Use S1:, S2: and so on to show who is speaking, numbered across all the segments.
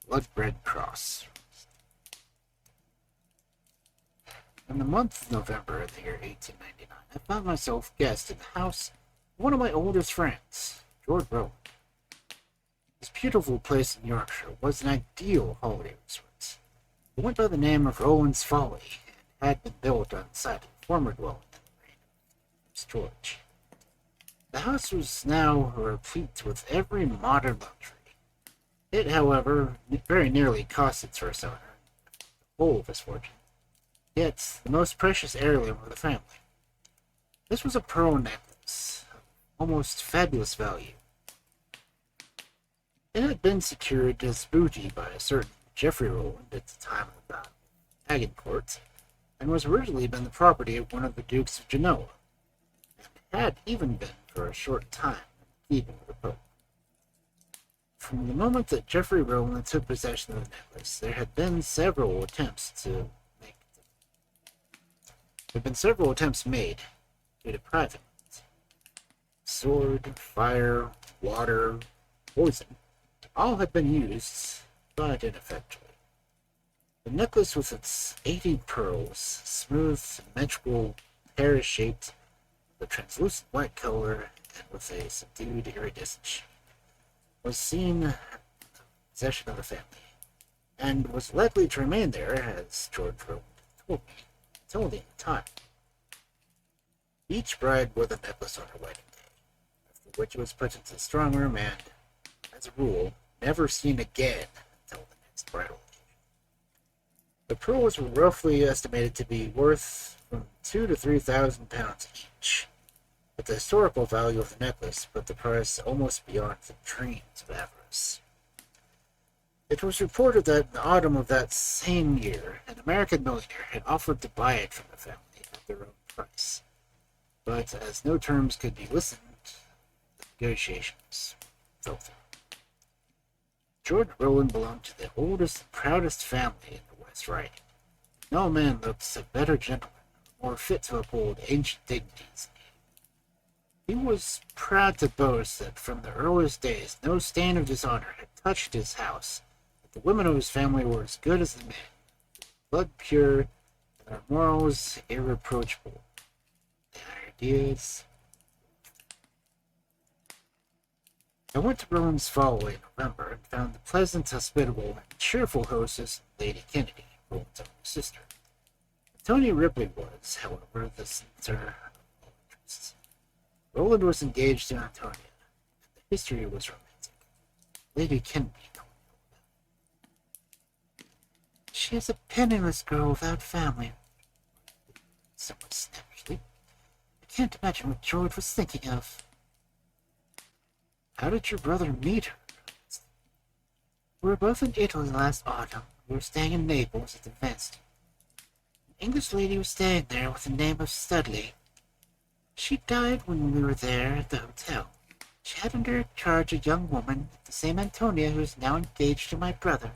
S1: Blood-red cross. In the month of November of the year 1899, I found myself guest in the house of one of my oldest friends, George Rowan. This beautiful place in Yorkshire was an ideal holiday resort. It went by the name of Rowan's Folly and had been built on the site of a former dwelling in the reign of George. The house was now replete with every modern luxury. It, however, very nearly cost its first owner the whole of his fortune, yet the most precious heirloom of the family. This was a pearl necklace of almost fabulous value. It had been secured as booty by a certain Geoffrey Rowland at the time of the Agincourt, and was originally been the property of one of the Dukes of Genoa, and had even been for a short time in keeping of the Pope. From the moment that Geoffrey Rowland took possession of the necklace, there had been several attempts made to deprive him of it. Sword, fire, water, poison, all had been used, but ineffectually. The necklace with its 80 pearls, smooth, symmetrical, pear-shaped, with a translucent white color, and with a subdued iridescence, was seen in possession of the family, and was likely to remain there, as George Rowland told me, until the end of time. Each bride wore the necklace on her wedding day, after which it was put into the strong room and, as a rule, never seen again until the next bridal occasion. The pearls were roughly estimated to be worth from £2,000 to £3,000 each, but the historical value of the necklace put the price almost beyond the dreams of avarice. It was reported that in the autumn of that same year, an American millionaire had offered to buy it from the family at their own price, but as no terms could be listened, the negotiations fell through. George Rowland belonged to the oldest and proudest family in the West Riding. No man looked a better gentleman, more fit to uphold ancient dignities. He was proud to boast that from the earliest days no stain of dishonor had touched his house, that the women of his family were as good as the men, blood pure, and their morals irreproachable, their ideas. I went to Rowan's Folly in November and found the pleasant, hospitable, and cheerful hostess, Lady Kennedy, Rowan's only sister. Tony Ripley was, however, the center of all interests. Rowland was engaged to Antonia, and the history was romantic. Lady Kennedy told me all about it. She is a penniless girl without family, somewhat snappishly. I can't imagine what George was thinking of. How did your brother meet her? We were both in Italy last autumn. We were staying in Naples at the Vesti. An English lady was staying there with the name of Studley. She died when we were there at the hotel. She had under her charge a young woman, the same Antonia who is now engaged to my brother.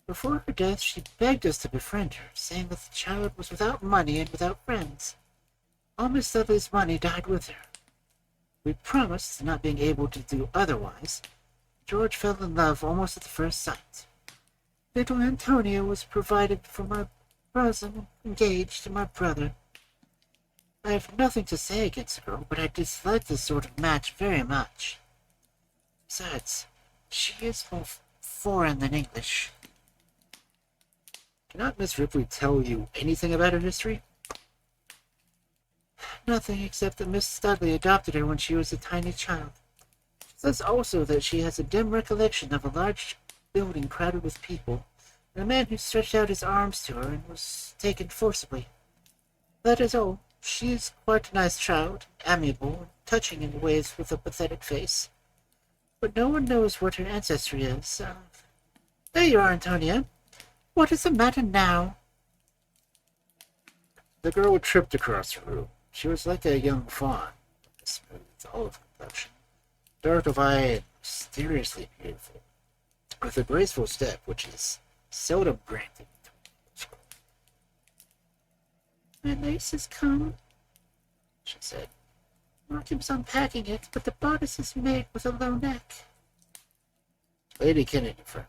S1: Before her death, she begged us to befriend her, saying that the child was without money and without friends. All Miss Studley's money died with her. We promised, not being able to do otherwise. George fell in love almost at the first sight. Little Antonia was provided for my bosom, engaged to my brother. I have nothing to say against the girl, but I dislike this sort of match very much. Besides, she is more foreign than English. Cannot Miss Ripley tell you anything about her history? Nothing except that Miss Studley adopted her when she was a tiny child. She says also that she has a dim recollection of a large building crowded with people, and a man who stretched out his arms to her and was taken forcibly. That is all. She is quite a nice child, amiable, and touching in ways with a pathetic face. But no one knows what her ancestry is. There you are, Antonia. What is the matter now? The girl tripped across the room. She was like a young fawn, with a smooth olive complexion, dark of eye, and mysteriously beautiful, with a graceful step which is seldom granted to a girl. My lace is come, she said. Martin was unpacking it, but the bodice is made with a low neck. Lady Kennedy frowned.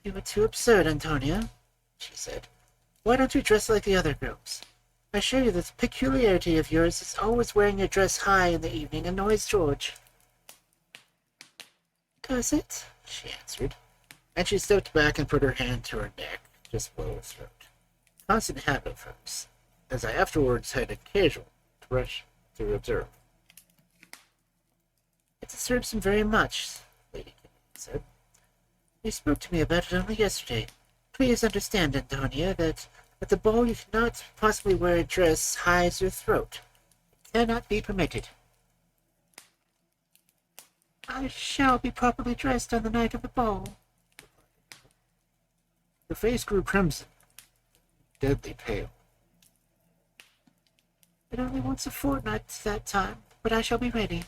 S1: "You were too absurd, Antonia," she said. "Why don't you dress like the other girls? I assure you this peculiarity of yours is always wearing your dress high in the evening annoys George." "Does it?" she answered, and she stepped back and put her hand to her neck, just below her throat. Constant habit of hers, as I afterwards had occasion to observe. "It disturbs him very much," Lady Kennedy said. "He spoke to me about it only yesterday. Please understand, Antonia, that at the ball you cannot possibly wear a dress high as your throat. It cannot be permitted." "I shall be properly dressed on the night of the ball." Her face grew crimson, deadly pale. "But only once a fortnight that time, but I shall be ready."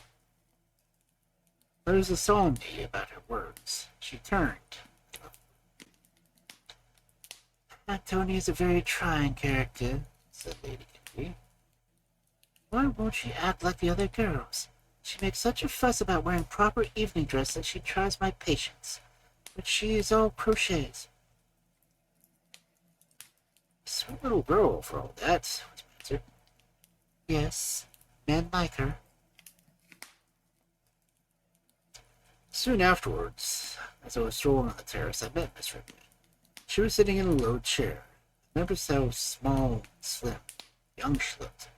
S1: There was a solemnity about her words. She turned. "Antonia is a very trying character," said Lady Kennedy. "Why won't she act like the other girls? She makes such a fuss about wearing proper evening dress that she tries my patience. But she is all crochets." "Sweet little girl, for all that," was my answer. "Yes, men like her." Soon afterwards, as I was strolling on the terrace, I met Miss Ripley. She was sitting in a low chair. I noticed how small and slim, young she looked,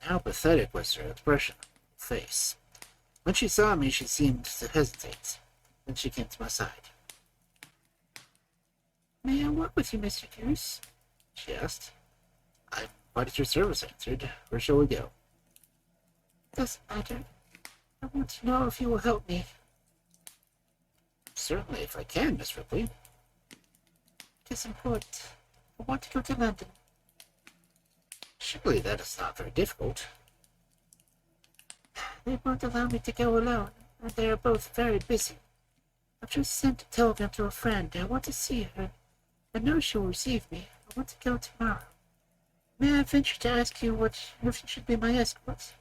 S1: and how pathetic was her expression on her face. When she saw me, she seemed to hesitate. Then she came to my side. "May I walk with you, Mr. Druce?" she asked. "I'm quite at your service," I answered. "Where shall we go?" "Doesn't matter. I want to know if you will help me." "Certainly, if I can, Miss Ripley." "It is important. I want to go to London." "Surely that is not very difficult." "They won't allow me to go alone, and they are both very busy. I've just sent a telegram to a friend. I want to see her. I know she will receive me. I want to go tomorrow. May I venture to ask you if you should be my escort?"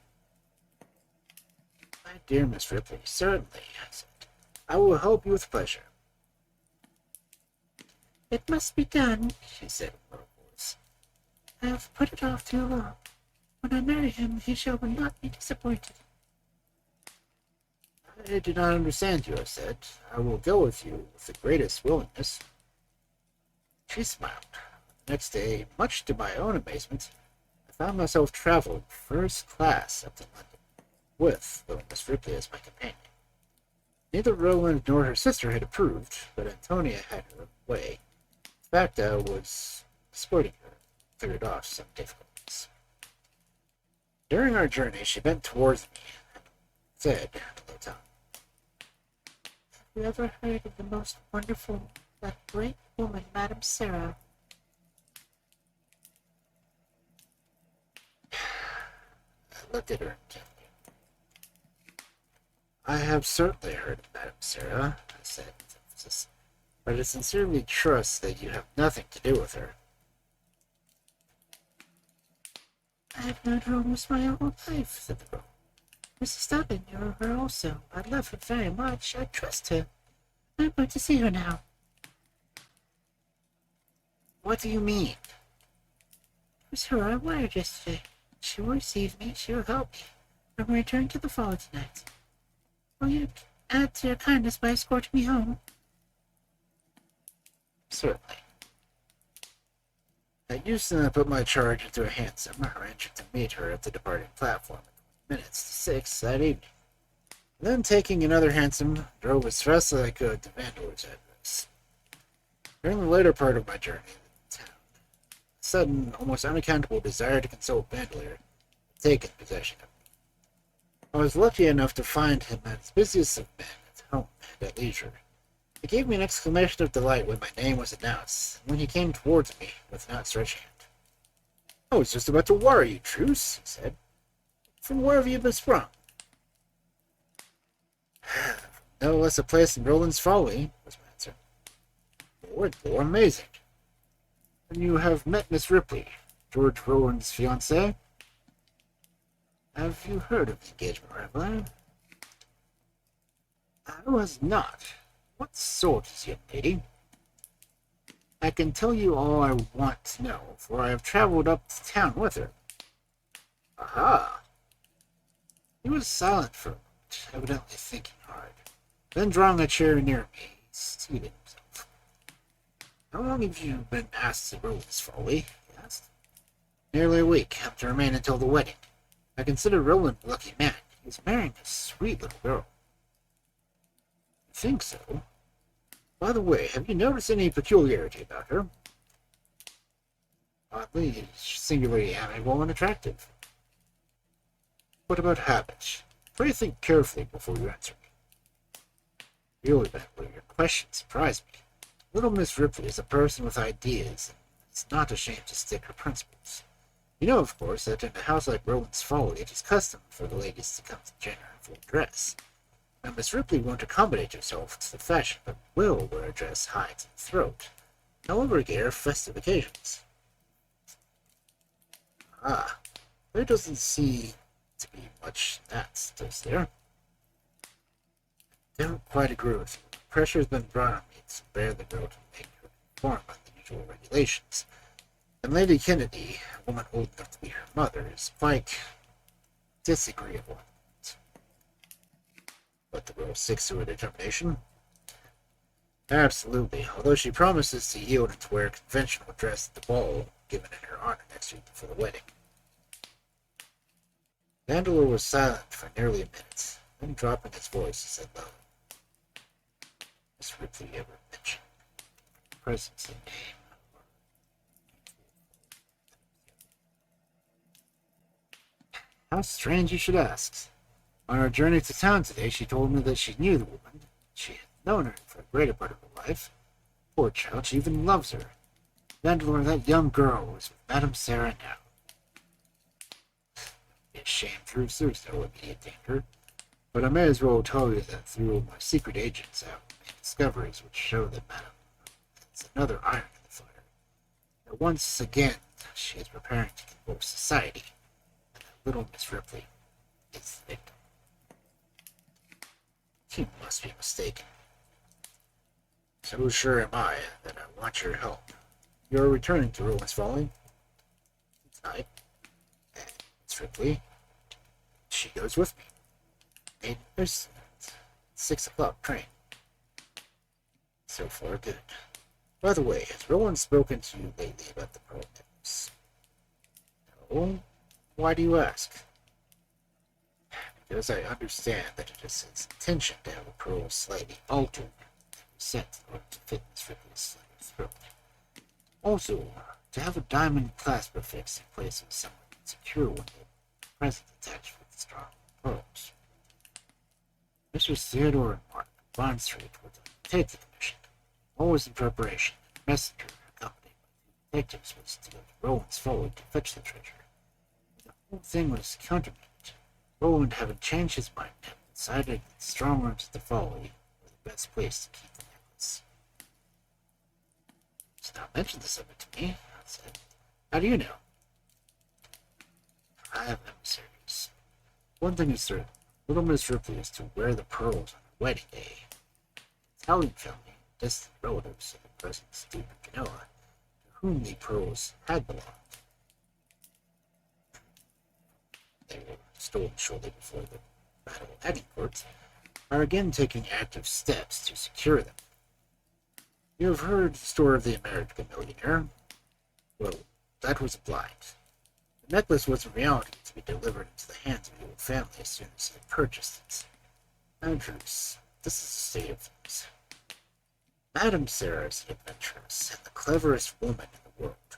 S1: "My dear Miss Ripley, certainly," I said. "I will help you with pleasure." "It must be done," she said in a low voice. "I have put it off too long. When I marry him, he shall not be disappointed." "I do not understand you," I said. "I will go with you with the greatest willingness." She smiled. The next day, much to my own amazement, I found myself traveling first class up to London, with little Miss Ripley as my companion. Neither Roland nor her sister had approved, but Antonia had her way. In fact, I was escorting her, cleared off some difficulties. During our journey, she bent towards me and said in a low tone, "Have you ever heard of the most wonderful, that great woman, Madame Sara?" I looked at her intently. "I have certainly heard of Madame Sara," I said with emphasis, "but I sincerely trust that you have nothing to do with her." "I have known her almost my whole life," said the girl. "Mrs. Dubbin knew her also. I love her very much. I trust her. I'm going to see her now." "What do you mean?" "It was her I wired yesterday. She will receive me. She will help me. I'm returning to the Fall tonight. Will you add to your kindness by escorting me home?" "Certainly." At Euston, I put my charge into a hansom, arranging to meet her at the departing platform at 20 minutes to 6 that evening. Then, taking another hansom, drove as fast as I could to Vandor's address. During the later part of my journey to town, a sudden, almost unaccountable desire to consult Vandeleur had taken possession of me. I was lucky enough to find him at his busiest of men, at home and at leisure. He gave me an exclamation of delight when my name was announced, and when he came towards me with an outstretched hand. "I was just about to wire you, Druce," he said. "From where have you been sprung?" "No less a place than Roland's Folly," was my answer. "Lord, you're amazing. And you have met Miss Ripley, George Roland's fiancée? Have you heard of the engagement, Reveler?" "I was not. What sort is young lady? I can tell you all I want to know, for I have traveled up to town with her. Aha! He was silent for a moment, evidently thinking hard. Then drawing a chair near me, he seated himself. How long have you been asked to rule this folly? He asked. Nearly a week. I have to remain until the wedding. I consider Roland a lucky man. He is marrying a sweet little girl. You think so? By the way, have you noticed any peculiarity about her? Oddly, singularly amiable and attractive. What about habits? Pray think carefully before you answer me. Really, Bentley, your question surprised me. Little Miss Ripley is a person with ideas, and is not ashamed to stick her principles. You know, of course, that in a house like Roland's Folly, it is custom for the ladies to come to dinner in full dress. Now, Miss Ripley won't accommodate herself to the fashion, but will wear a dress high to the throat, however gay or festive occasions. Ah, there doesn't seem to be much in that, does there? I don't quite agree with you. Pressure has been brought on me to bear the girl to make her conform by the usual regulations. And Lady Kennedy, a woman old enough to be her mother, is quite disagreeable. But the girl sticks to her determination. Absolutely, although she promises to yield and to wear a conventional dress at the ball given in her honor next week before the wedding. Vandeleur was silent for nearly a minute, then dropping his voice, he said low, Miss Ripley ever mentioned the presence and name? How strange you should ask. On our journey to town today, she told me that she knew the woman. She had known her for the greater part of her life. Poor child, she even loves her. Vandeleur, that young girl is with Madame Sara now. It's shame through Eustace no immediate danger, but I may as well tell you that through my secret agents I have made discoveries which show that Madame has another iron in the fire. That once again she is preparing to convulse society, and that little Miss Ripley is the victim. You must be mistaken. So sure am I that I want your help. You are returning to Roland's Folly tonight, and Miss Ripley, she goes with me. And there's 6 o'clock train. So far, good. By the way, has Roland spoken to you lately about the pearl necklace? No. Why do you ask? Because I understand that it is his intention to have a pearl slightly altered and set in order to fit Miss Ripley's slender throat. Also, to have a diamond clasp affixed in place of somewhat insecure one with the present attached with strong pearls. Mr. Theodore and Mark of Bond Street would take the commission, always in preparation. A messenger, accompanied by 2 detectives, was to go to Roland's Folly to fetch the treasure. The whole thing was countermanded. Roland, having changed his mind, had decided that the strong rooms at the Folly were the best place to keep the necklace. He's not mentioned this of it to me, I said. How do you know? I have emissaries. One thing is certain. Little Miss Ripley is to wear the pearls on her wedding day. The Italian family, distant relatives of the present Duke of Genoa, to whom the pearls had belonged. They were stolen shortly before the Battle of Agincourt, are again taking active steps to secure them. You have heard the story of the American millionaire? Well, that was a blind. The necklace was in reality to be delivered into the hands of the old family as soon as he had purchased it. Now, Druce, this is the state of things. Madame Sara is an adventuress and the cleverest woman in the world.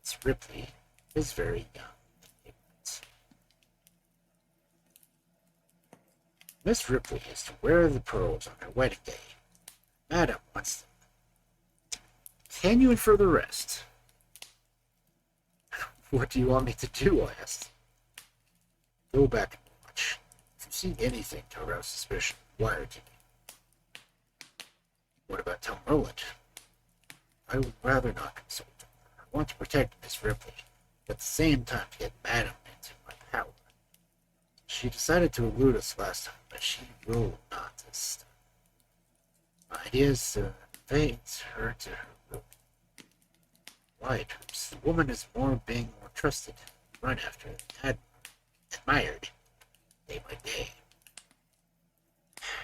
S1: Miss Ripley is very young and ignorant. Miss Ripley is to wear the pearls on her wedding day. Madame wants them. Can you infer the rest? What do you want me to do? I asked. Go back and watch. If you see anything to arouse suspicion, wire to me. What about telling Roland? I would rather not consult him. I want to protect Miss Ripley, but at the same time to get Madame into my power. She decided to elude us last time, but she will not this time. ideas invades her to her room. Why, the woman is being more trusted, run after, admired, day by day.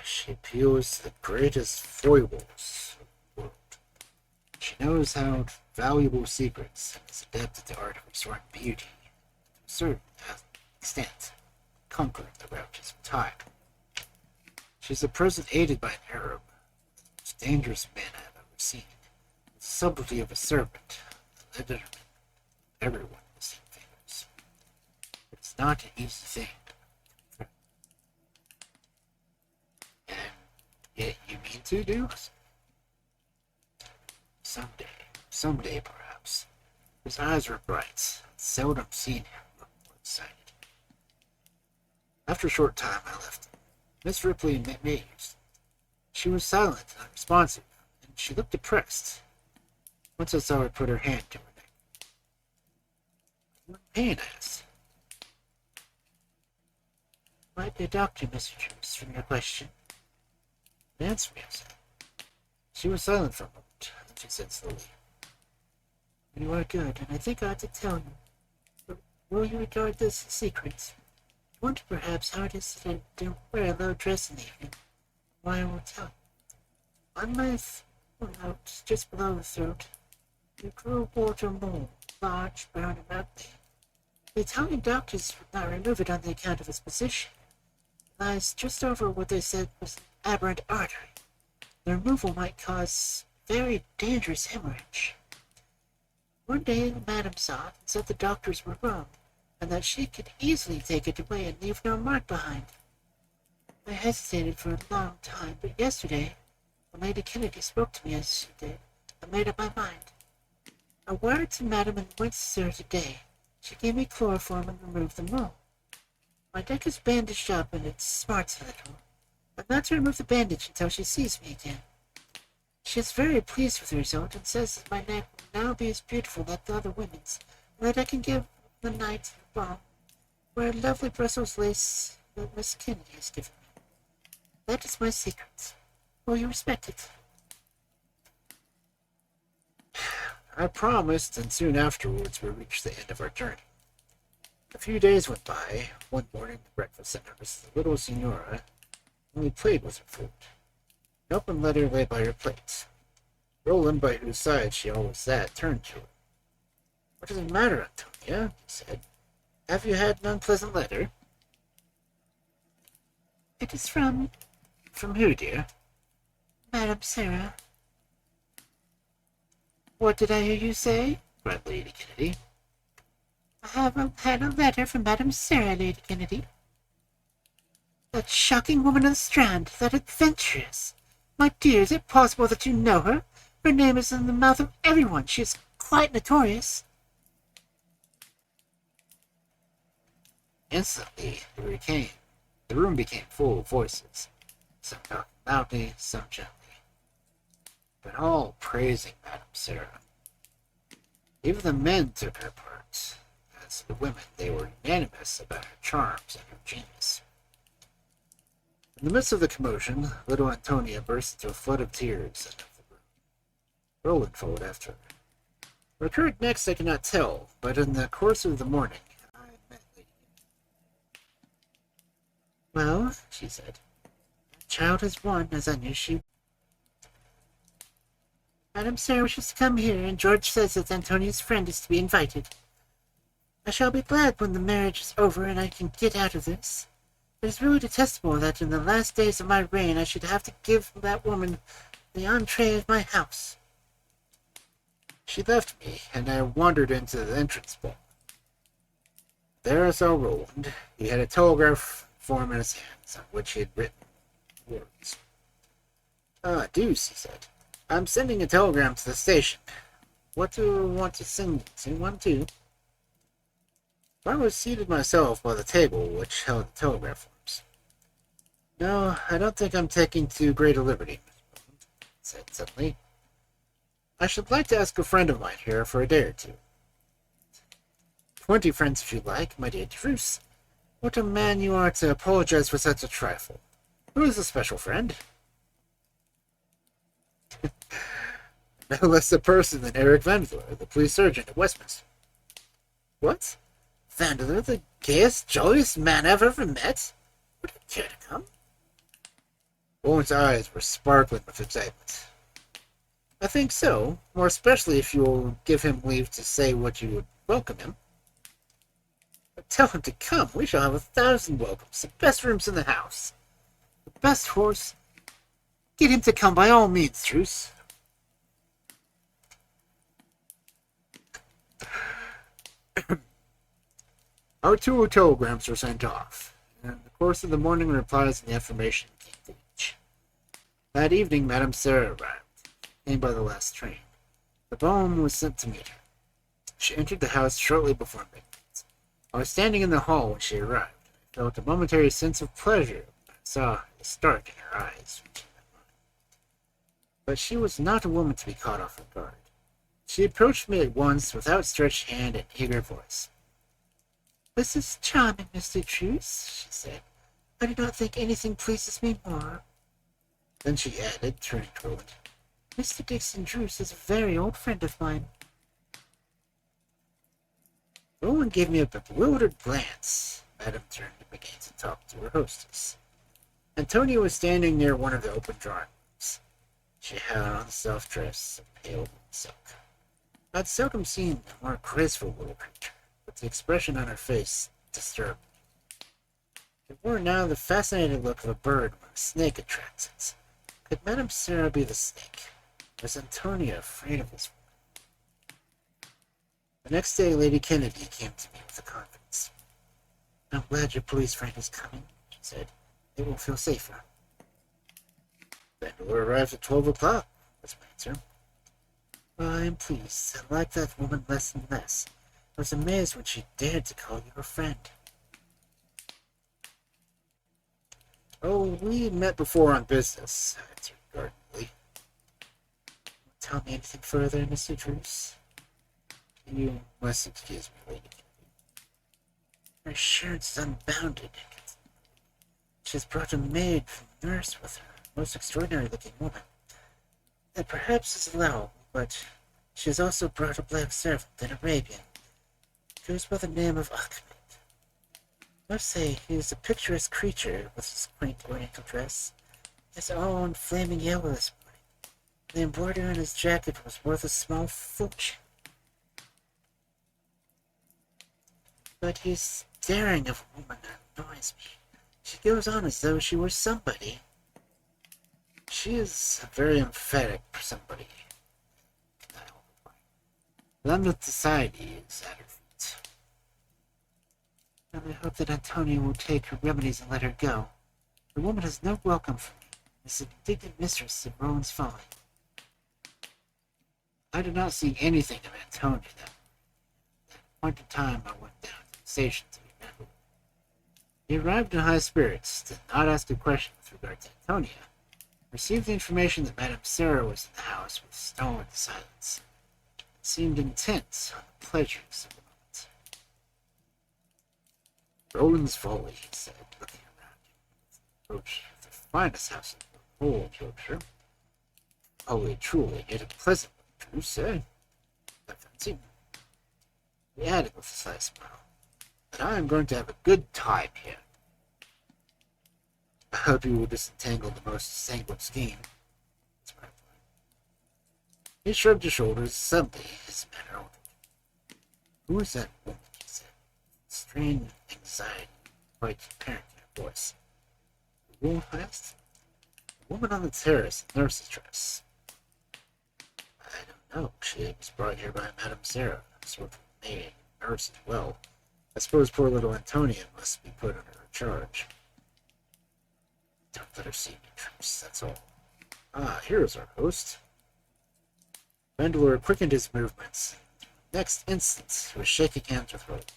S1: She appeals the greatest foibles of the world. She knows how valuable secrets and is adept at the art of restoring beauty to a certain extent, conquering the ravages of time. She is at present aided by an Arab, the most dangerous man I have ever seen, with the subtlety of a serpent, the leader of everyone has seen fingers. It's not an easy thing. And yet you mean to do? Someday perhaps. His eyes were bright. Seldom seen him look more excited. After a short time I left him. Miss Ripley met Meade. She was silent and unresponsive, and she looked depressed. Once I saw her put her hand to her neck. "Are you in pain?" I asked. "Might be a doctor, Mr. Druce, from your question." "Answer me," I said. She was silent for a moment, and she said slowly, "You are good, and I think I ought to tell you. But will you regard this a secret? You wonder perhaps how it is that I don't wear a low dress in the evening. Why, I will tell you. On my throat, just below the throat, there grew a water mole, large, brown, and ugly. The Italian doctors would not remove it on the account of its position. It lies just over what they said was an aberrant artery. The removal might cause very dangerous hemorrhage. One day Madame Sara said the doctors were wrong, and that she could easily take it away and leave no mark behind. I hesitated for a long time, but yesterday, when Lady Kennedy spoke to me as she did, I made up my mind. I wired to Madame and went to see her today. She gave me chloroform and removed the mole. My neck is bandaged up and it smarts a little. I'm not to remove the bandage until she sees me again. She is very pleased with the result and says that my neck will now be as beautiful like the other women's, and that I can give the night ball, wear lovely Brussels lace that Miss Kennedy has given me. That is my secret. Will you respect it?" I promised, and soon afterwards we reached the end of our journey. A few days went by. One morning the breakfast center was the little Signora, and we played with her food. An open letter lay by her plate. Roland, by whose side she always sat, turned to her. "What does it matter, Antonia?" he said. "Have you had an unpleasant letter?" "It is from—" "From who, dear?" "Madame Sara." "What did I hear you say?" cried Lady Kennedy. "I have had a letter from Madame Sara, Lady Kennedy." "That shocking woman of the Strand, that adventuress! My dear, is it possible that you know her? Her name is in the mouth of everyone. She is quite notorious." Instantly the room became full of voices, some talking loudly, some gently, but all praising Madame Sara. Even the men took her part. As the women, they were unanimous about her charms and her genius. In the midst of the commotion, little Antonia burst into a flood of tears and left the room. Roland followed after her. What occurred next I cannot tell, but in the course of the morning I met Lady Kennedy. "Well," she said, "the child has won, as I knew she would. Madame Sara wishes to come here, and George says that Antonia's friend is to be invited. I shall be glad when the marriage is over and I can get out of this. It is really detestable that in the last days of my reign I should have to give that woman the entree of my house." She left me, and I wandered into the entrance hall. There I saw Roland. He had a telegraph form in his hands, on which he had written words. "Ah, Deuce," he said. "I'm sending a telegram to the station. What do you want to send to? One, two?" I was seated myself by the table which held the telegraph forms. "No, I don't think I'm taking too great a liberty," he said suddenly. "I should like to ask a friend of mine here for a day or two." "20 friends if you like, my dear Druce. What a man you are to apologize for such a trifle. Who is the special friend?" No less a person than Eric Vandeleur, the police surgeon at Westminster. What? Vandeleur, the gayest, jolliest man I've ever met? Would you care to come? Owen's eyes were sparkling with excitement. I think so, more especially if you will give him leave to say what you would welcome him. But tell him to come. We shall have 1,000 welcomes, the best rooms in the house, the best horse. Get him to come by all means, Druce. Our 2 telegrams were sent off. In the course of the morning, replies and the information came to each. That evening, Madame Sara arrived, came by the last train. The brougham was sent to meet her. She entered the house shortly before midnight. I was standing in the hall when she arrived. I felt a momentary sense of pleasure when I saw the start in her eyes. But she was not a woman to be caught off her guard. She approached me at once with outstretched hand and eager voice. "This is charming, Mr. Druce," she said. "I do not think anything pleases me more." Then she added, turning to Roland, "Mr. Dixon Druce is a very old friend of mine." Roland gave me a bewildered glance. Madame turned and began to talk to her hostess. Antonia was standing near one of the open drawing rooms. She had on self-dress of pale silk. I'd seldom seen a more graceful little creature, but the expression on her face disturbed me. It wore now the fascinating look of a bird when a snake attracts it. Could Madame Sara be the snake? Was Antonia afraid of this woman? The next day, Lady Kennedy came to me with a confidence. "I'm glad your police friend is coming," she said. "It will feel safer." Vandeleur arrived at 12 o'clock, was my answer. "Well, I am pleased. I like that woman less and less. I was amazed when she dared to call you a friend." "Oh, we met before on business," I answered guardedly. "Tell me anything further, Mr. Druce?" "You must excuse me, Lady Kennedy." "Her assurance is unbounded." "She has brought a maid from nurse with her, a most extraordinary-looking woman. That perhaps is allowable, but she has also brought a black servant, an Arabian. He goes by the name of Ahmed. I must say he is a picturesque creature with his quaint oriental dress. He is all in flaming yellow this morning. The embroidery on his jacket was worth a small fortune. But his staring of a woman annoys me. She goes on as though she were somebody." "She is very emphatic for somebody," London society is at her feet. "I hope that Antonia will take her remedies and let her go. The woman has no welcome for me, is an indignant mistress of Roland's folly." I did not see anything of Antonia that morning. At a point in time I went down to the station to meet Vandeleur. He arrived in high spirits, did not ask a question with regard to Antonia, received the information that Madame Sara was in the house with stolid silence, and seemed intent on the pleasures of the moment. "Roland's folly," he said, looking around him, approached the finest house in the whole Yorkshire. "Folly, truly, yet a pleasant one, Druce, eh? I fancy." He added with a slight smile, "But I am going to have a good time here. I hope you will disentangle the most sanguine scheme." He shrugged his shoulders. Suddenly his manner altered. "Who is that woman?" he said, strained anxiety quite apparent in her voice. "The woman?" I asked. "The woman on the terrace in nurse's dress." "I don't know. She was brought here by Madame Sara, a sort of maid, nurse as well. I suppose poor little Antonia must be put under her charge." "Don't let her see me, Druce, that's all. Ah, here is our host." Vandeleur quickened his movements. Next instant he was shaking hands with Roland.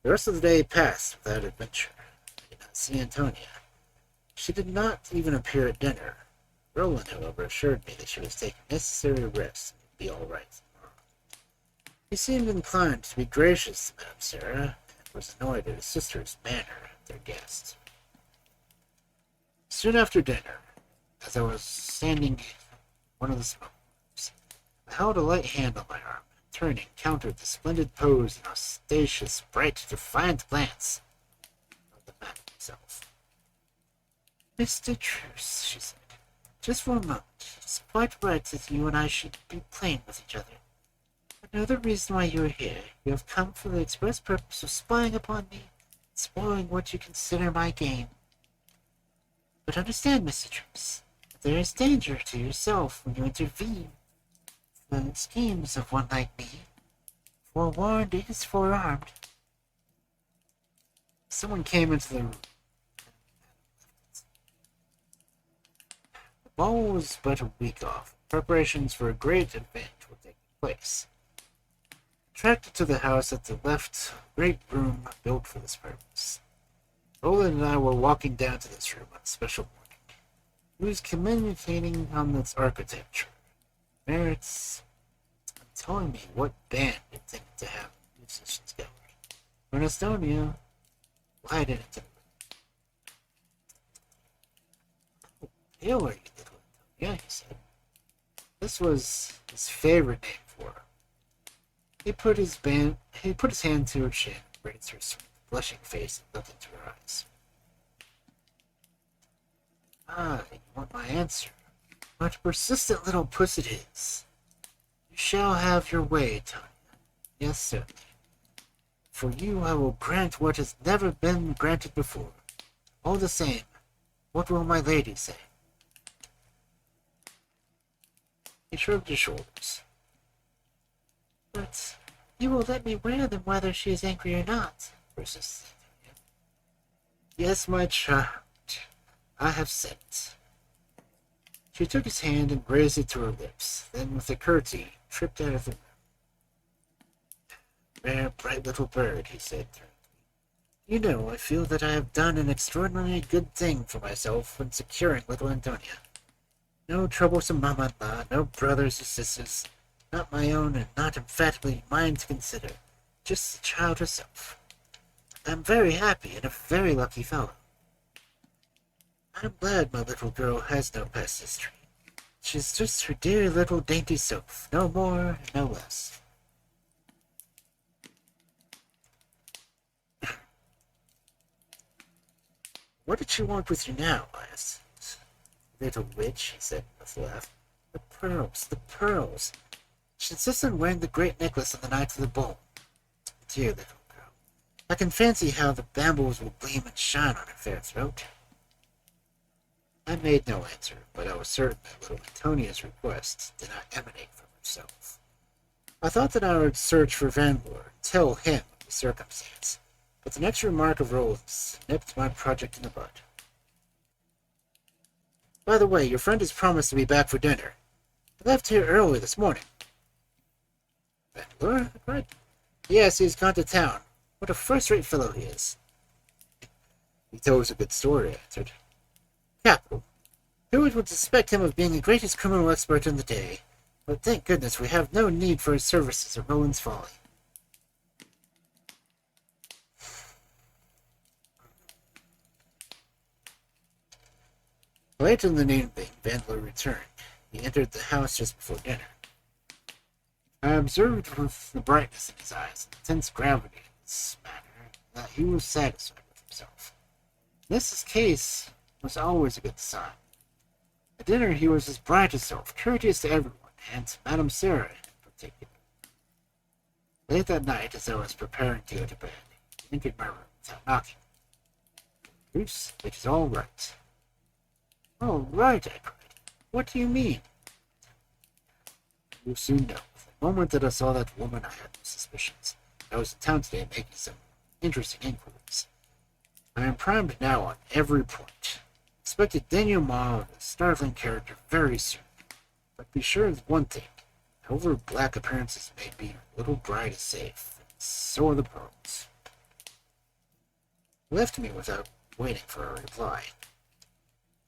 S1: The rest of the day passed without adventure. I did not see Antonia. She did not even appear at dinner. Roland, however, assured me that she was taking necessary rest and would be all right tomorrow. He seemed inclined to be gracious to Madame Sara, and was annoyed at his sister's manner of their guest. Soon after dinner, as I was standing in one of the smoke rooms, I held a light hand on my arm, and turning, countered the splendid pose and audacious, bright, defiant glance of the man himself. Mr. Druce, she said, just for a moment. It's quite right that you and I should be plain with each other. I know the reason why you are here. You have come for the express purpose of spying upon me, spoiling what you consider my game. But understand, Mr. Druce, that there is danger to yourself when you intervene in the schemes of one like me. Forewarned is forearmed. Someone came into the room. The ball was but a week off. Preparations for a great event were taking place. Attracted to the house at the left, a great room built for this purpose. Roland and I were walking down to this room on a special morning. He was communicating on its architecture, merits, and telling me what band it intended to have in the musicians' gallery. For Estonia, glided into the room. "Oh, pale are you, little Antonia," he said. This was his favorite name for her. He put his hand to her chin, raised her sweet, blushing face, and looked into her eyes. "Ah, you want my answer. What a persistent little puss it is. You shall have your way, Tanya. Yes, certainly. For you I will grant what has never been granted before. All the same, what will my lady say?" He shrugged his shoulders. "But you will let me wear them whether she is angry or not," persisted Antonia. "Yes, my child, I have said it." She took his hand and raised it to her lips, then with a curtsy tripped out of the room. "Rare, bright little bird," he said. "You know, I feel that I have done an extraordinarily good thing for myself in securing little Antonia. No troublesome mamma-in-law, no brothers or sisters, not my own and not emphatically mine to consider, just the child herself. I'm very happy and a very lucky fellow. I'm glad my little girl has no past history. She's just her dear little dainty self, no more and no less." "What did she want with you now?" I asked. "Little witch," he said with a laugh. "The pearls, the pearls. She insists on wearing the great necklace on the night of the ball. Dear little girl. I can fancy how the bambles will gleam and shine on her fair throat." I made no answer, but I was certain that little Antonia's request did not emanate from herself. I thought that I would search for Vanlore and tell him of the circumstance, but the next remark of Roland's nipped my project in the bud. "By the way, your friend has promised to be back for dinner. He left here early this morning." "Vanlore?" I cried. "Yes, he has gone to town. What a first-rate fellow he is." "He tells a good story," I answered. "Capital. Who would suspect him of being the greatest criminal expert in the day? But thank goodness we have no need for his services at Roland's Folly." Late in the evening, Vanlore returned. He entered the house just before dinner. I observed with the brightness in his eyes and the tense gravity in his manner that he was satisfied with himself. This case was always a good sign. At dinner he was his brightest self, courteous to everyone, and to Madame Sara in particular. Late that night, as I was preparing to go to bed, he entered my room without knocking. "Druce, it is all right." "All right," I cried. "What do you mean?" "You'll soon know. The moment that I saw that woman, I had no suspicions. I was in town today making some interesting inquiries. I am primed now on every point. Expect a denouement of a startling character very soon. But be sure of one thing. However black appearances may be, your little bride is safe, and so are the pearls." He left me without waiting for a reply.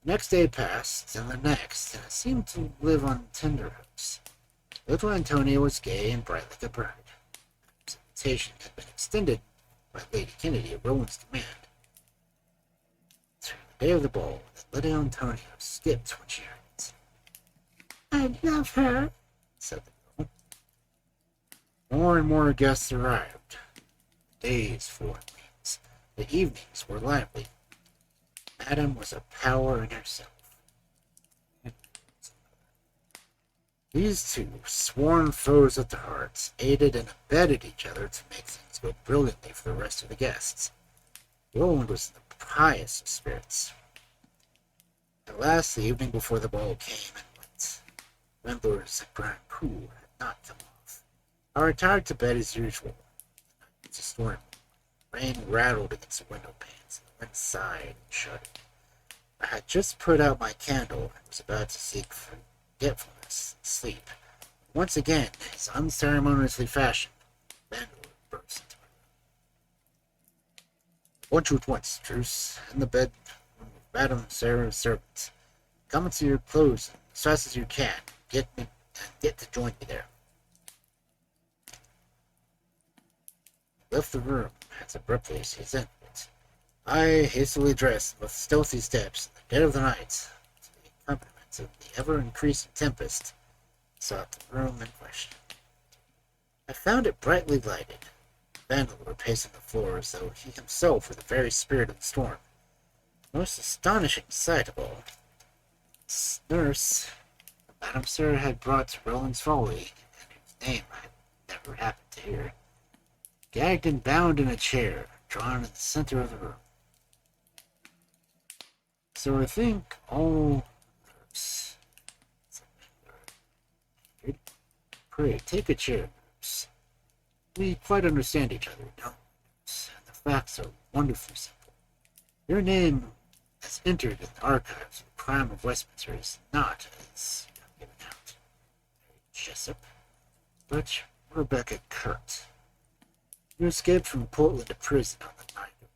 S1: The next day passed, and the next, and I seemed to live on tenterhooks. Little Antonia was gay and bright like a bird. His invitation had been extended by Lady Kennedy at Roland's command. Through the day of the ball, the little Antonia skipped when she heard it. "I love her," said the girl. More and more guests arrived. The days full of meetings. The evenings were lively. Madame was a power in herself. These two, sworn foes at their hearts, aided and abetted each other to make things go brilliantly for the rest of the guests. Roland was in the highest of spirits. At last, the evening before the ball came and went. Wendler's grand coup had not come off. I retired to bed as usual. It's a storm. Rain rattled against the window panes, and the wind sighed and shuddered. I had just put out my candle and was about to seek forgetfulness and sleep. Once again, in his unceremoniously fashion, Wendler burst into my room. I want you at once, Druce, in the bed with Madame Sara's servants. Come into your clothes as fast as you can. Get to join me there. He left the room as abruptly as he had entered it. I hastily dressed with stealthy steps in the dead of the night, to the accompaniment of the ever-increasing tempest, sought the room in question. I found it brightly lighted. Vandals were pacing the floor as though he himself were the very spirit of the storm. The most astonishing sight of all. His nurse, Madame Sara, had brought Roland's Folly, and whose name I had never happened to hear, gagged and bound in a chair, drawn in the center of the room. So I think all nurse, said, pray, take a chair, nurse. We quite understand each other, don't we, nurse? And the facts are wonderfully simple. Your name, as entered in the archives of the crime of Westminster, is not, as you have given out, Mary Jessup, but Rebecca Curt. You escaped from Portland to prison on the night of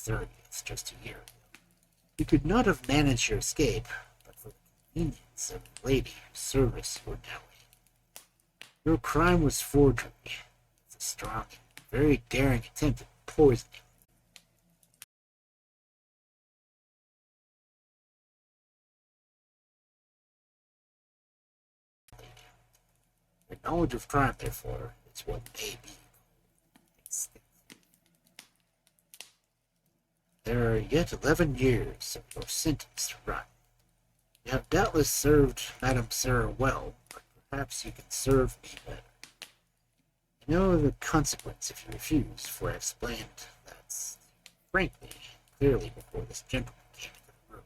S1: the 30th, just a year ago. You could not have managed your escape, but for the convenience of the lady whose service you were now in. Your crime was forgery, with a strong and very daring attempt at poisoning. Your knowledge of crime, therefore, is what may be extinct. There are yet 11 years of your sentence to run. You have doubtless served Madame Sara well, but perhaps you can serve me better. You know the consequence if you refuse, for I explained that frankly and clearly before this gentleman came into the room.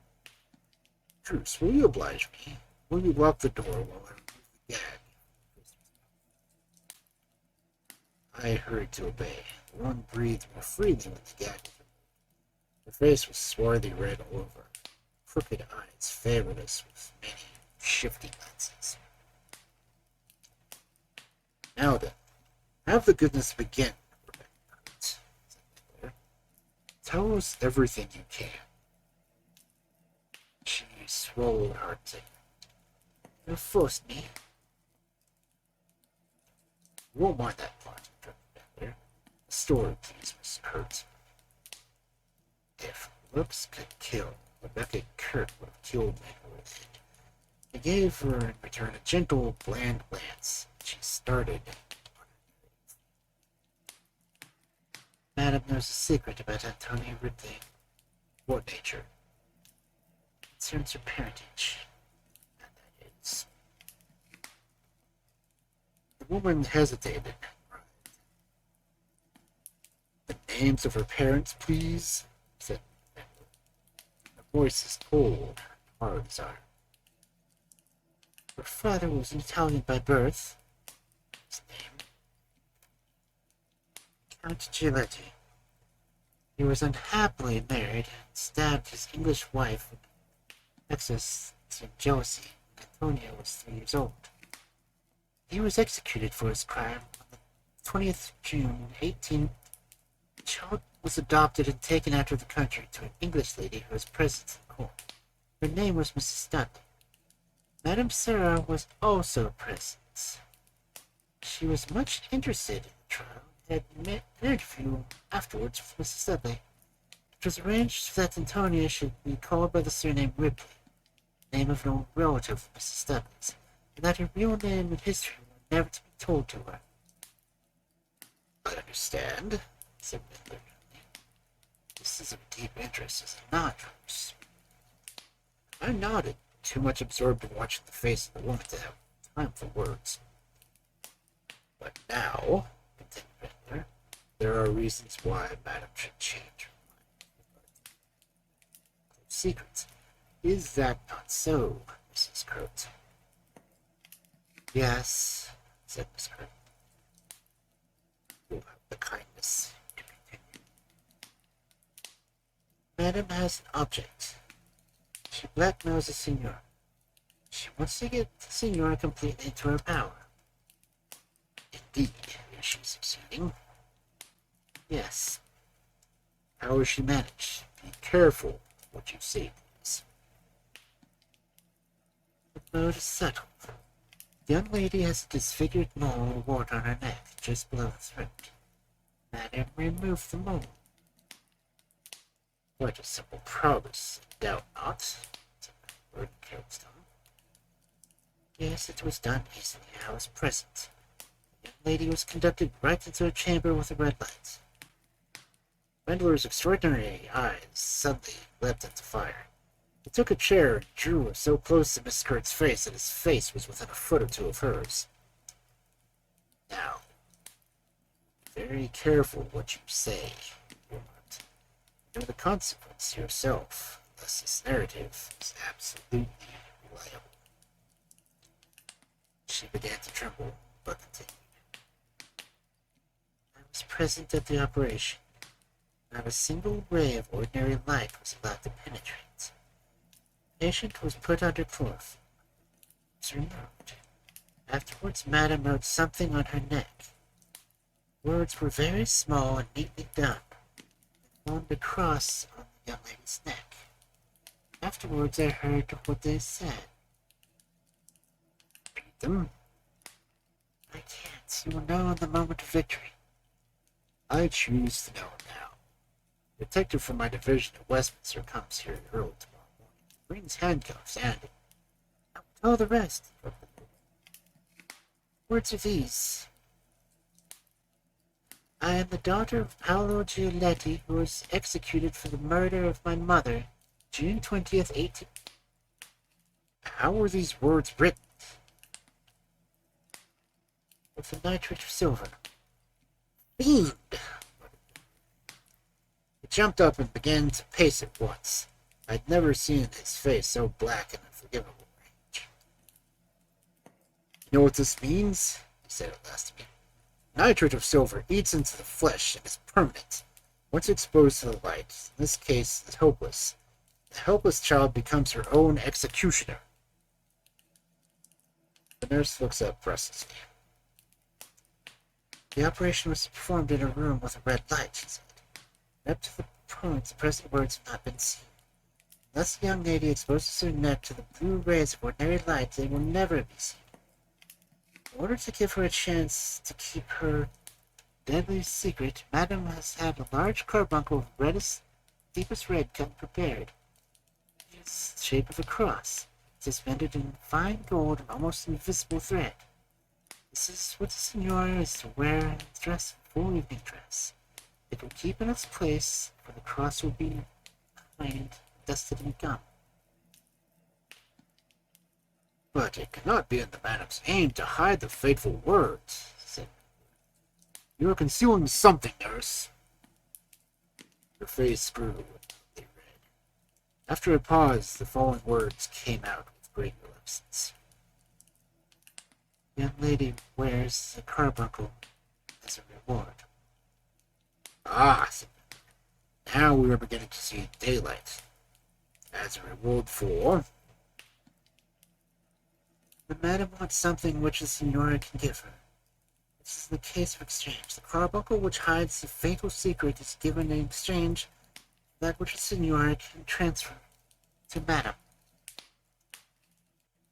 S1: Druce, will you oblige me? Will you lock the door while I remove the gag? I hurried to obey. The one breathed more freely when the gag was removed. Her face was swarthy red all over. Crooked eyes favored us with many shifty glances. Now then, have the goodness to begin, Rebecca Curt, said Wendler. Tell us everything you can. She swallowed hard. You forced me. You won't mind that part, Wendler. The story, please, Miss Curt. If looks could kill, Rebecca Curt would have killed me with it. I gave her in return a gentle, bland glance. She started. Madam knows a secret about Antonia Ridley. What nature? It concerns her parentage. And that is. The woman hesitated. The names of her parents, please, said Wendler. The voice is cold, hard as iron. Her father was an Italian by birth. His name? Count Giletti. He was unhappily married and stabbed his English wife in excess of jealousy when Antonia was 3 years old. He was executed for his crime on the 20th of June, 18... The child was adopted and taken out of the country to an English lady who was present in court. Her name was Mrs. Dudley. Madame Sara was also present. She was much interested in the trial and had met an interview afterwards with Mrs. Dudley. It was arranged that Antonia should be called by the surname Ripley, the name of an old relative of Mrs. Dudley's, and that her real name and history were never to be told to her. I understand, said Midler. This is of deep interest, is it not, Druce? I nodded, too much absorbed in watching the face of the woman to have time for words. But now, continued Midler, there are reasons why Madame should change her mind. Secrets. Is that not so, Mrs. Kurt? Yes, said Miss Kurt. You have the kindness to continue. Madame has an object. She blackmails the Signor. She wants to get the Signor completely into her power. Indeed, is she succeeding? Yes. How has she managed? Be careful what you say, please. The mode is subtle. The young lady has a disfigured mole or wart on her neck, just below the throat. Madame removed the mole. Quite a simple progress, doubt not, said Lord Carolstone. Yes, it was done easily. I was present. The young lady was conducted right into a chamber with a red light. Rendler's extraordinary eyes suddenly leapt into fire. He took a chair and drew it so close to Miss Kurt's face that his face was within a foot or two of hers. Now, be very careful what you say, he remarked. You know the consequence yourself, unless this narrative is absolutely reliable. She began to tremble, but continued. I was present at the operation. Not a single ray of ordinary light was allowed to penetrate. The patient was put under cloth. It was removed. Afterwards, Madame wrote something on her neck. Words were very small and neatly done. They formed a cross on the young lady's neck. Afterwards, I heard what they said. Read them. I can't. You will know in the moment of victory. I choose to know now. The detective from my division at Westminster comes here early tomorrow morning. He brings handcuffs and I will tell the rest. Words are these. I am the daughter of Paolo Giuletti, who was executed for the murder of my mother, June 20th, 18... How were these words written? With the nitrate of silver. Fiend! He jumped up and began to pace at once. I'd never seen his face so black and unforgivable rage. You know what this means? He said at last to me. Nitrate of silver eats into the flesh and is permanent. Once exposed to the light, in this case, is hopeless. The helpless child becomes her own executioner. The nurse looks up restlessly. The operation was performed in a room with a red light, she said. Up to the point, the present words have not been seen. Unless the young lady exposes her neck to the blue rays of ordinary light, they will never be seen. In order to give her a chance to keep her deadly secret, Madame has had a large carbuncle of reddest, deepest red cut prepared. It is the shape of a cross, suspended in fine gold and almost invisible thread. This is what the Signora is to wear in dress, full evening dress. It will keep in its place, for the cross will be cleaned, dusted, and gum. But it cannot be in the Madame's aim to hide the fateful words, said. You are concealing something, nurse. Her face grew red. After a pause, the following words came out with great reluctance. The young lady wears a carbuncle as a reward. Ah, said now we are beginning to see daylight. As a reward for... The madam wants something which the Signora can give her. This is the case of exchange. The carbuncle which hides the fatal secret is given in exchange for that which the Signora can transfer to Madame.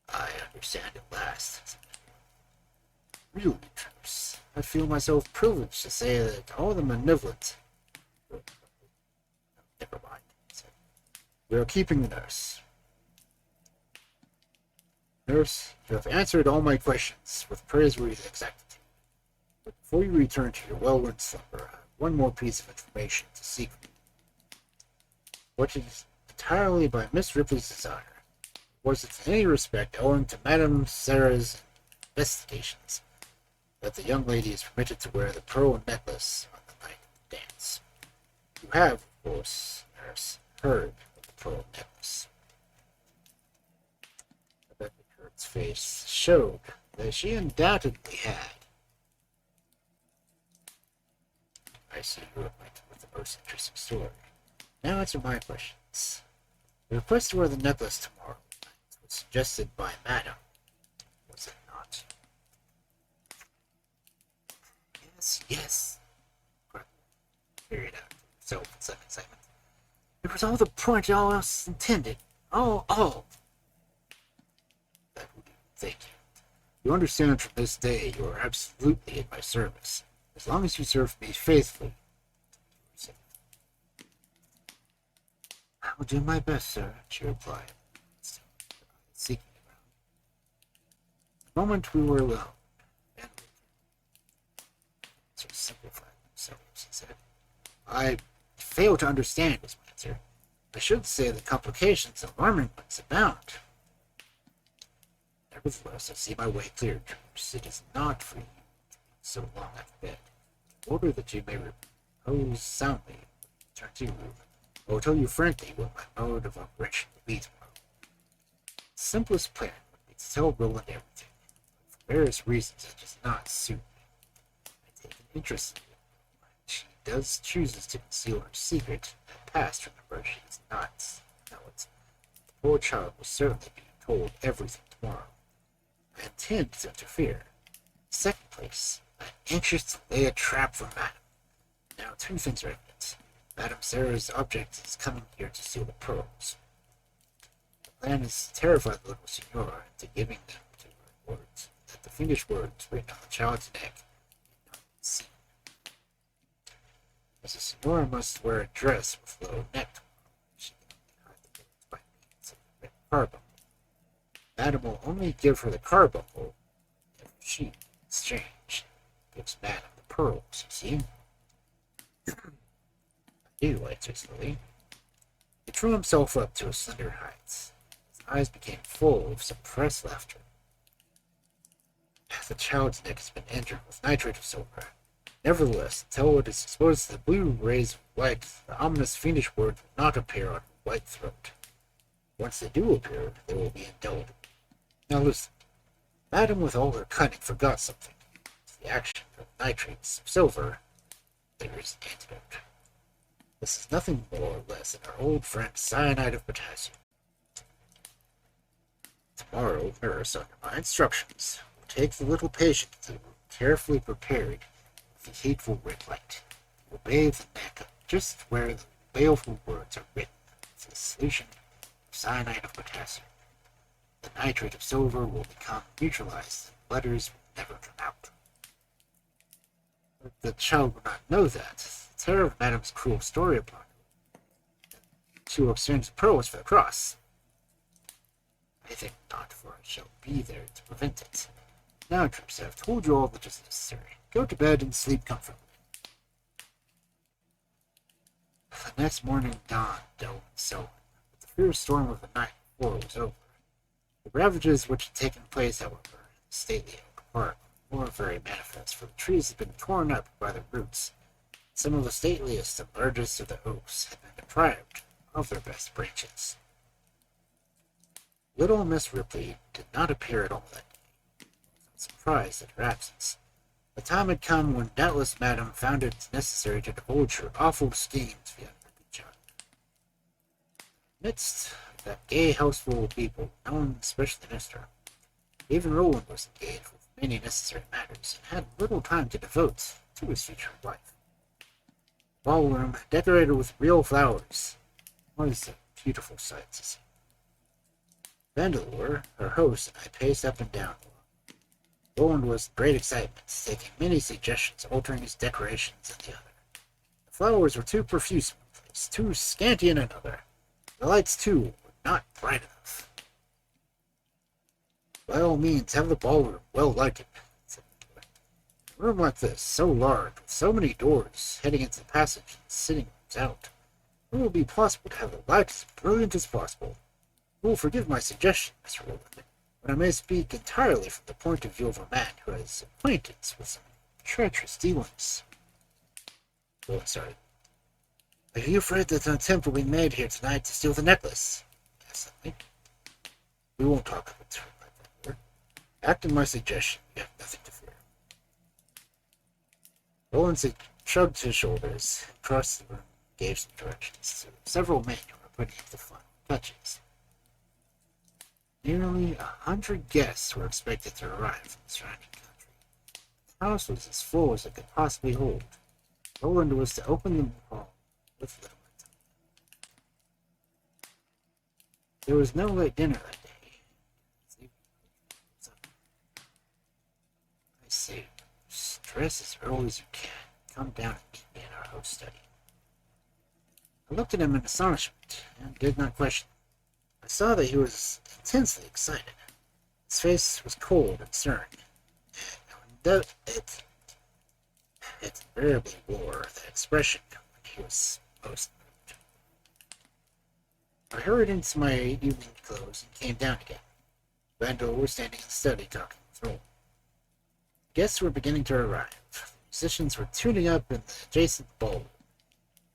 S1: I understand at last. Really, Druce, I feel myself privileged to say that all the malevolent... Never mind, he said. We are keeping the nurse. Nurse, you have answered all my questions with praiseworthy exactitude. But Before you return to your well-earned slumber, I have one more piece of information to seek from you, which is entirely by Miss Ripley's desire. Was it in any respect owing to Madame Sara's investigations that the young lady is permitted to wear the pearl necklace on the night of the dance? You have, of course, nurse, heard of the pearl necklace. Rebecca Kurt's face showed that she undoubtedly had. I see you are acquainted with the most interesting story. Now answer my questions. The request to wear the necklace tomorrow was suggested by Madame, was it not? Yes. Period out. So, in some excitement. It was all the point all else intended. All. That would do. Thank you. You understand from this day you are absolutely in my service. As long as you serve me faithfully. I will do my best, sir, she replied, seeking around. The moment we were alone, and sort of simplified themselves, he said. I fail to understand, was my answer. I should say the complications, alarming ones, abound. Nevertheless, I see my way clear, Druce. It is not for you to be so long out of bed. In order that you may repose soundly, return to your room. I will tell you frankly what my mode of operation will be tomorrow. The simplest plan would be to tell Roland everything. For various reasons, it does not suit me. I take an interest in it. She does chooses to conceal her secret. At past, remember, she does not know it. The poor child will certainly be told everything tomorrow. I intend to interfere. In the second place, I am anxious to lay a trap for Madame. Now, two things are evident. Madame Sara's object is coming here to steal the pearls. The plan is to terrify the little signora into giving them to her words, that the fiendish words written on the child's neck may not be seen. As the signora must wear a dress with low neck tomorrow, she can only hide the words by means of the written carbuncle. Madame will only give her the carbuncle if she, in exchange, gives Madame the pearls, you see. You, answered slowly. He drew himself up to a slender height. His eyes became full of suppressed laughter. The child's neck has been injured with nitrate of silver. Nevertheless, until it is exposed to the blue rays of light, the ominous fiendish words will not appear on her white throat. Once they do appear, they will be indelible. Now listen. Madame, with all her cunning, forgot something. To the action of nitrates of silver, there is an antidote. This is nothing more or less than our old friend cyanide of potassium. Tomorrow, nurse, under my instructions, will take the little patient to the room carefully prepared with the hateful red light. Will bathe the neck just where the baleful words are written with a solution of cyanide of potassium. The nitrate of silver will become neutralized and the letters will never come out. But the child will not know that. The terror of Madame's cruel story upon her. She will exchange the pearls for the cross. I think not, for I shall be there to prevent it. Now, Druce, I have told you all that is necessary. Go to bed and sleep comfortably. The next morning dawned dull and sullen, but the fierce storm of the night before was over. The ravages which had taken place, however, in the stately oak park were very manifest, for the trees had been torn up by the roots. Some of the stateliest and largest of the oaks had been deprived of their best branches. Little Miss Ripley did not appear at all that day. I was surprised at her absence. The time had come when doubtless Madame found it necessary to divulge her awful schemes via her child. Amidst that gay houseful of people, no one especially missed her. Even Roland was engaged with many necessary matters, and had little time to devote to his future wife. The ballroom, decorated with real flowers, was a beautiful sight to see. Vandeleur, her host, and I paced up and down. Roland was in great excitement, taking many suggestions, altering his decorations and the other. The flowers were too profuse in one place, too scanty in another. The lights, too, were not bright enough. By all means, have the ballroom well lighted, said Vandeleur. A room like this, so large, with so many doors heading into the passage and sitting rooms out, it will be possible to have a light as brilliant as possible. You will forgive my suggestion, Mr. Roland, but I may speak entirely from the point of view of a man who has acquaintance with some treacherous dealings. Roland started. Are you afraid that an attempt will be made here tonight to steal the necklace? Yes, I think. We won't talk of it, replied Vandler. Act on my suggestion. You have nothing to fear. Roland shrugged his shoulders, crossed the room, and gave some directions to several men who were putting up the final touches. Nearly 100 guests were expected to arrive from the surrounding country. The house was as full as it could possibly hold. Roland was to open the hall with little Antonia. There was no late dinner that day. I say, dress as early as you can. Come down and meet me in our host's study. I looked at him in astonishment and did not question him. I saw that he was intensely excited. His face was cold and stern, and it invariably wore that expression when he was most moved. I hurried into my evening clothes and came down again. Vandal was standing in the study talking with Roland. Guests were beginning to arrive. Musicians were tuning up in the adjacent bowl.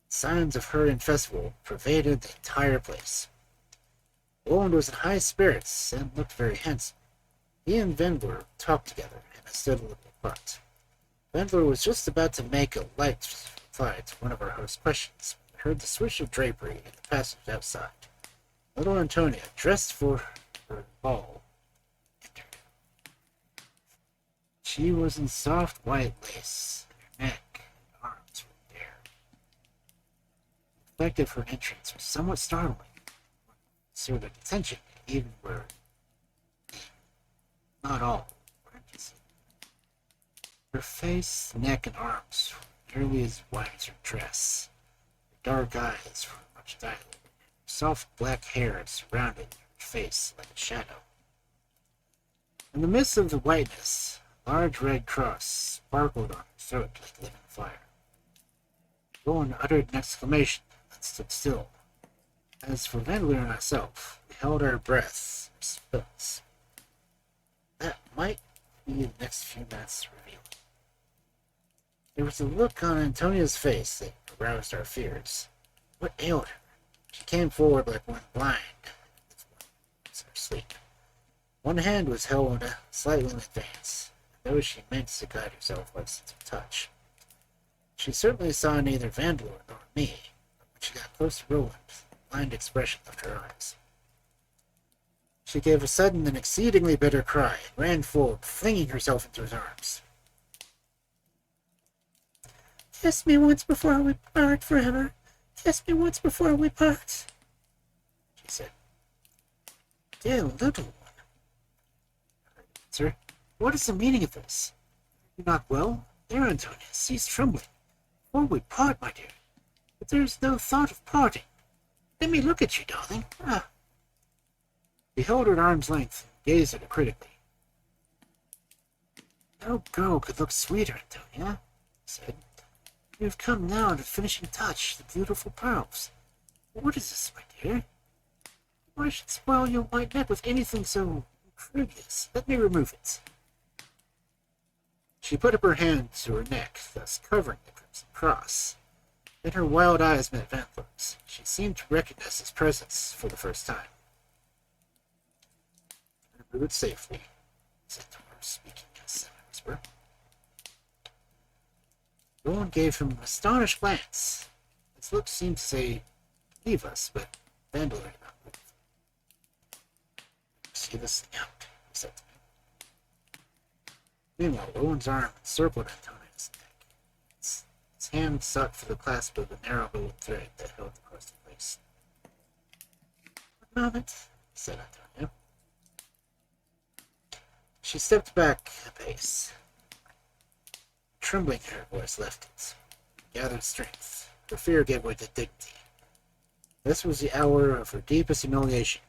S1: Signs of hurry festival pervaded the entire place. Roland was in high spirits and looked very handsome. He and Vandler talked together, and I stood a little apart. Vandler was just about to make a light reply to one of our host's questions when I heard the swish of drapery in the passage outside. Little Antonia, dressed for her ball, entered. She was in soft white lace, and her neck and arms were bare. The effect of her entrance was somewhat startling. Sort of attention, even where not all were interested. Her face, neck, and arms were nearly as white as her dress. Her dark eyes were much dilated. Her soft black hair surrounded her face like a shadow. In the midst of the whiteness, a large red cross sparkled on her throat like living fire. Roland uttered an exclamation and stood still. As for Vandler and myself, we held our breaths in suspense. That might be the next few minutes revealed. There was a look on Antonia's face that aroused our fears. What ailed her? She came forward like one blind, as one in her sleep. One hand was held slightly in advance, and though she meant to guide herself by sense of touch. She certainly saw neither Vandler nor me, but when she got close to Roland, blind expression left her eyes. She gave a sudden and exceedingly bitter cry and ran forward, flinging herself into his arms. Kiss me once before we part forever. Kiss me once before we part, she said. Dear little one, I answered, what is the meaning of this? Are you not well? There, Antonia, cease trembling. Before we part, my dear. But there is no thought of parting. Let me look at you, darling. Ah. He held her at arm's length and gazed at her critically. No girl could look sweeter, Antonia, he said. You have come now to the finishing touch, the beautiful pearls. What is this, my dear? Why should spoil your white neck with anything so incredulous? Let me remove it. She put up her hand to her neck, thus covering the crimson cross. Then her wild eyes met Vandler's. She seemed to recognize his presence for the first time. Remove it safely, said the nurse, speaking in a semi-whisper. Roland gave him an astonished glance. His look seemed to say, leave us, but Vandler did not move. See this thing out, he said to me. Meanwhile, Roland's arm encircled Antonia's neck. His hand sought for the clasp of the narrow little thread that held the crusted lace. One moment, said Antonia. She stepped back a pace. Trembling her voice left it. Gathered strength. Her fear gave way to dignity. This was the hour of her deepest humiliation.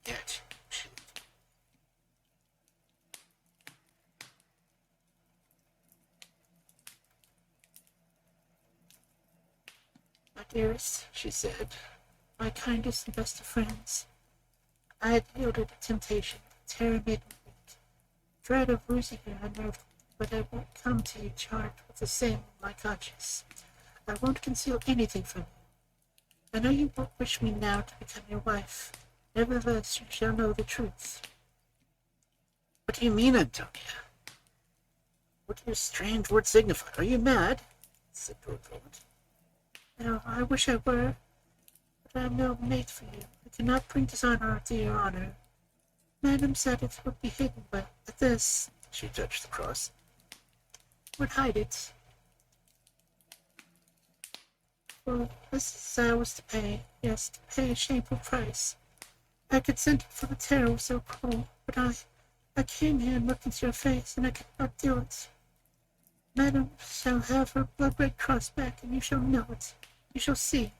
S1: Yet she lived.
S2: dearest, she said, my kindest and best of friends. I had yielded to temptation. Terror made me weak. Dread of losing her unnerved me, but I won't come to you charged with the same in my conscience. I won't conceal anything from you. I know you won't wish me now to become your wife. Nevertheless, you shall know the truth.
S1: What do you mean, Antonia? What do your strange words signify? Are you mad? Said Lord Roland.
S2: No, I wish I were, but I am no mate for you. I cannot bring dishonor to your honor. Madame said it would be hidden, but at this,
S1: she touched the cross,
S2: would hide it. For this I was to pay, yes, to pay a shameful price. I consented for the terror was so cruel, but I came here and looked into your face, and I could not do it. Madame shall have her blood-red cross back, and you shall know it. You shall see.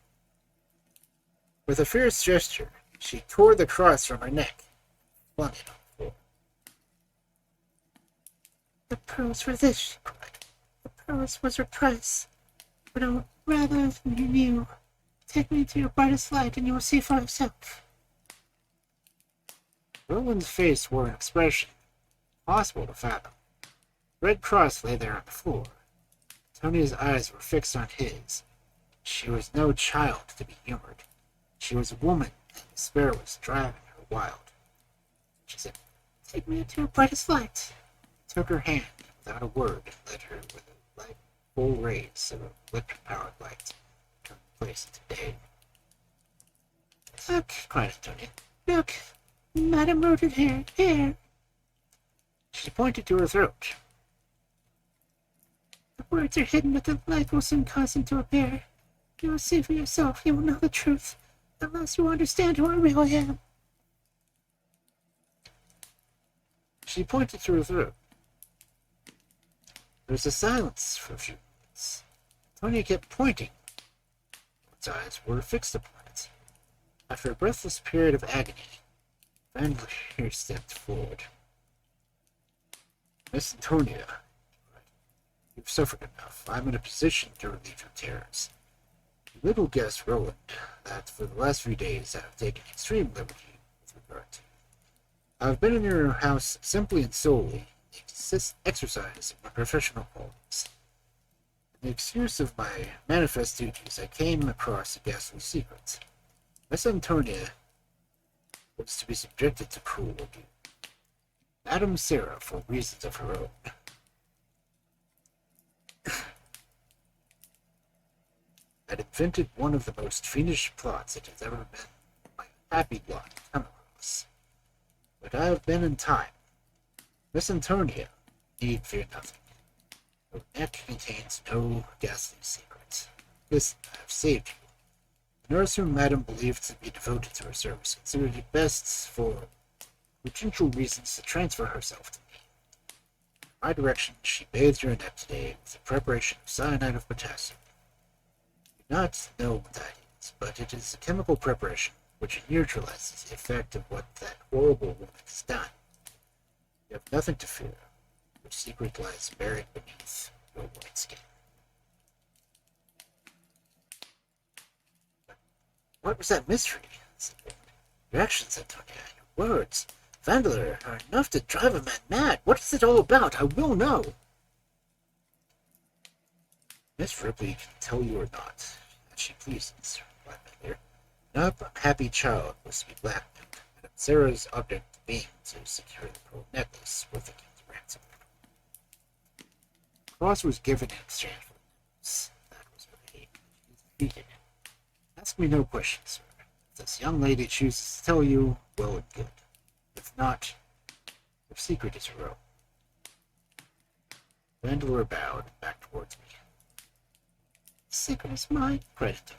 S1: With a fierce gesture, she tore the cross from her neck, flung it on the floor.
S2: The pearls for this, she cried. The pearls was her price. But oh, rather than you knew, take me to your brightest light, and you will see for yourself.
S1: Roland's face wore an expression impossible to fathom. The red cross lay there on the floor. Antonia's eyes were fixed on his. She was no child to be humored. She was a woman, and despair was driving her wild. She said,
S2: take me to your brightest light.
S1: He took her hand without a word and led her with a light, full rays of electric-powered light to the place into day.
S2: Look,
S1: cried Antonia.
S2: Look, Madame wrote it here, here.
S1: She pointed to her throat.
S2: The words are hidden, but the light will soon cause them to appear. You will see for yourself. You will know the truth. At last you will understand who I really am.
S1: She pointed to her throat. There was a silence for a few minutes. Antonia kept pointing. Its eyes were fixed upon it. After a breathless period of agony, Vandalier stepped forward. Miss Antonia, you've suffered enough. I'm in a position to relieve your terrors. You little guess, Roland, that for the last few days I have taken extreme liberty with regard to you. I have been in your house simply and solely the exercise of my professional qualities. In the excuse of my manifest duties, I came across a ghastly secret. Miss Antonia was to be subjected to cruel ordeal. Madame Sara, for reasons of her own, had invented one of the most fiendish plots it has ever been my happy lot to come across. But I have been in time. Miss Antonia need fear nothing. Her neck contains no ghastly secret. Listen, I have saved you. The nurse whom Madame believed to be devoted to her service considered it best for potential reasons to transfer herself to me. In my direction, she bathed your neck today with the preparation of cyanide of potassium. I do not know what that is, but it is a chemical preparation which neutralizes the effect of what that horrible woman has done. You have nothing to fear. Your secret lies buried beneath your white skin. What was that mystery? Your actions, Antonia, your words, Vandalier, are enough to drive a man mad. What is it all about? I will know. Miss Ripley can tell you or not, as she pleases, replied Vandalier. No happy child was to be blackmailed, and Sarah's object being to secure the pearl necklace worth the king's ransom. The cross was given in exchange for the necklace. That was what he defeated. Ask me no questions, sir. If this young lady chooses to tell you, well and good. If not, her secret is her own. Vandalier bowed back towards me.
S2: The secret is mine, cried Antonia.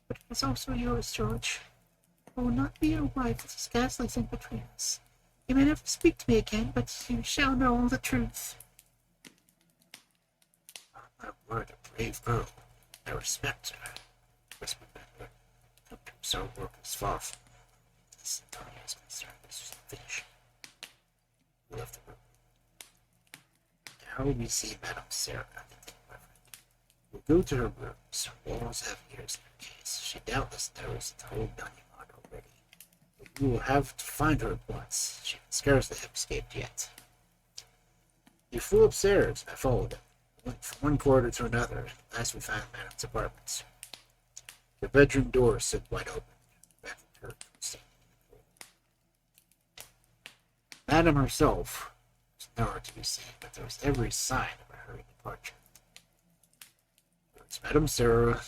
S2: But it is also yours, George. I will not be your wife with this ghastly thing between us. You may never speak to me again, but you shall know all the truth.
S1: My word, a brave girl. I respect her, whispered Vandalier. Sometimes our work is far from this Antonia is concerned. This was the finish. We left the room. Now we see Madame Sara, my friend. We go to her rooms. Her walls have ears in her case. She doubtless knows the whole Dunning already. But we will have to find her at once. She can scarcely have escaped yet. He flew upstairs, and I followed him. We went from one corridor to another, and at last we found Madame's apartments. The bedroom door stood wide open. Back in her Madame herself was nowhere to be seen, but there was every sign of a hurried departure. There was Madame Sara.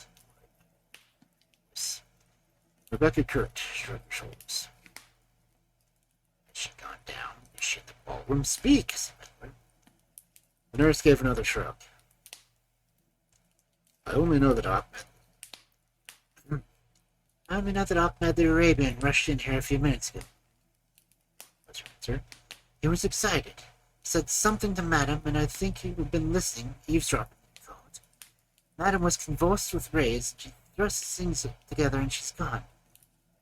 S1: Rebecca Kurt shrugged her shoulders. Had she gone down? Is she in the ballroom? Speak, said Edward. The nurse gave another shrug. I only know that Ahmed the Arabian rushed in here a few minutes ago. What's your answer? He was excited. He said something to Madame, and I think he had been listening, eavesdropping, he thought. Madame was convulsed with rage. She thrust things together, and she's gone.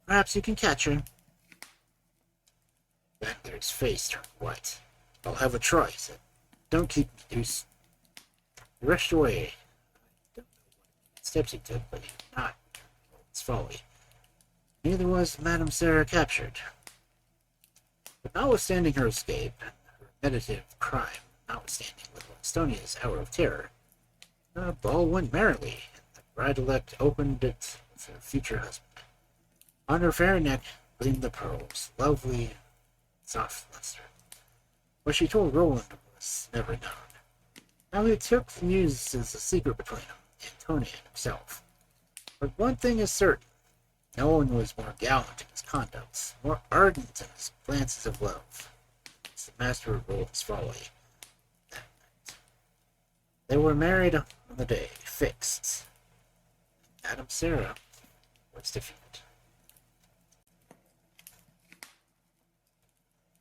S1: Perhaps you can catch her. Bankler's face turned white. I'll have a try, he said. Don't keep me, Deuce. He rushed away. I don't know what steps he took, but he did not return his folly. Neither was Madame Sara captured. But notwithstanding her escape, and her meditative crime, notwithstanding little Estonia's hour of terror, the ball went merrily, and the bride-elect opened it with her future husband. On her fair neck gleamed the pearls, lovely, soft luster. What she told Roland was never known. How he took the news as a secret between him, Antonia, and himself. But one thing is certain. No one was more gallant in his conduct, more ardent in his glances of love. As the master of Roland's folly that night. They were married on the day, fixed. Madame Sara was defeated.